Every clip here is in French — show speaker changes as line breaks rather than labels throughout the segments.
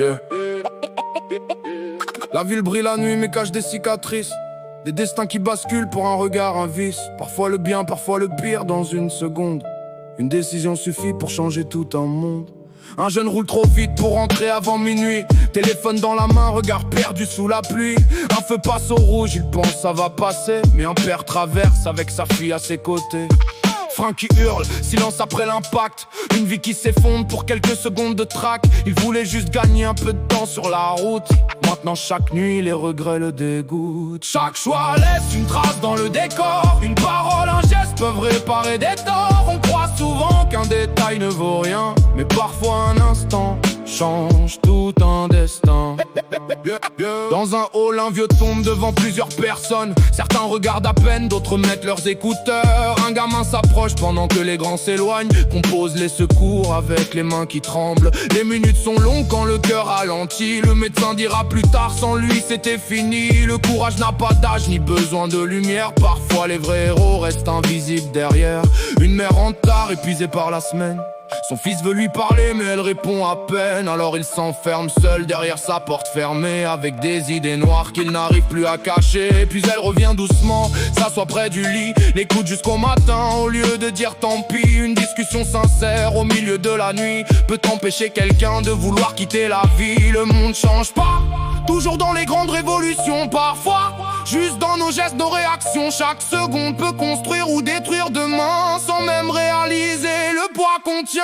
Yeah. La ville brille la nuit mais cache des cicatrices. Des destins qui basculent pour un regard, un vice. Parfois le bien, parfois le pire dans une seconde. Une décision suffit pour changer tout un monde. Un jeune roule trop vite pour rentrer avant minuit. Téléphone dans la main, regard perdu sous la pluie. Un feu passe au rouge, il pense ça va passer. Mais un père traverse avec sa fille à ses côtés. Frein qui hurle, silence après l'impact. Une vie qui s'effondre pour quelques secondes de trac. Il voulait juste gagner un peu de temps sur la route. Maintenant chaque nuit les regrets le dégoûtent. Chaque choix laisse une trace dans le décor. Une parole, un geste peuvent réparer des torts. On croit souvent qu'un détail ne vaut rien, mais parfois un instant change tout un destin. Dans un hall, un vieux tombe devant plusieurs personnes. Certains regardent à peine, d'autres mettent leurs écouteurs. Un gamin s'approche pendant que les grands s'éloignent. Compose les secours avec les mains qui tremblent. Les minutes sont longues quand le cœur ralentit. Le médecin dira plus tard, sans lui c'était fini. Le courage n'a pas d'âge ni besoin de lumière. Parfois les vrais héros restent invisibles derrière. Une mère en retard, épuisée par la semaine. Son fils veut lui parler mais elle répond à peine. Alors il s'enferme seul derrière sa porte fermée, avec des idées noires qu'il n'arrive plus à cacher. Puis elle revient doucement, s'assoit près du lit, l'écoute jusqu'au matin au lieu de dire tant pis. Une discussion sincère au milieu de la nuit peut empêcher quelqu'un de vouloir quitter la vie. Le monde change pas, toujours dans les grandes révolutions. Parfois, juste dans nos gestes, nos réactions. Chaque seconde peut construire ou détruire demain, sans même réaliser le poids qu'on tient.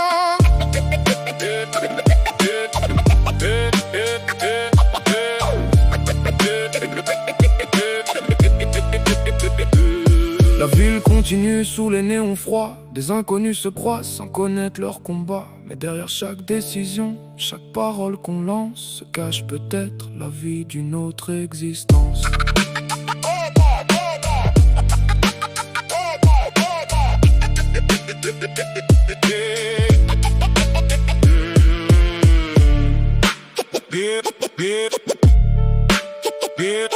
La ville continue sous les néons froids. Des inconnus se croisent sans connaître leur combat. Mais derrière chaque décision, chaque parole qu'on lance, se cache peut-être la vie d'une autre existence. Yeah.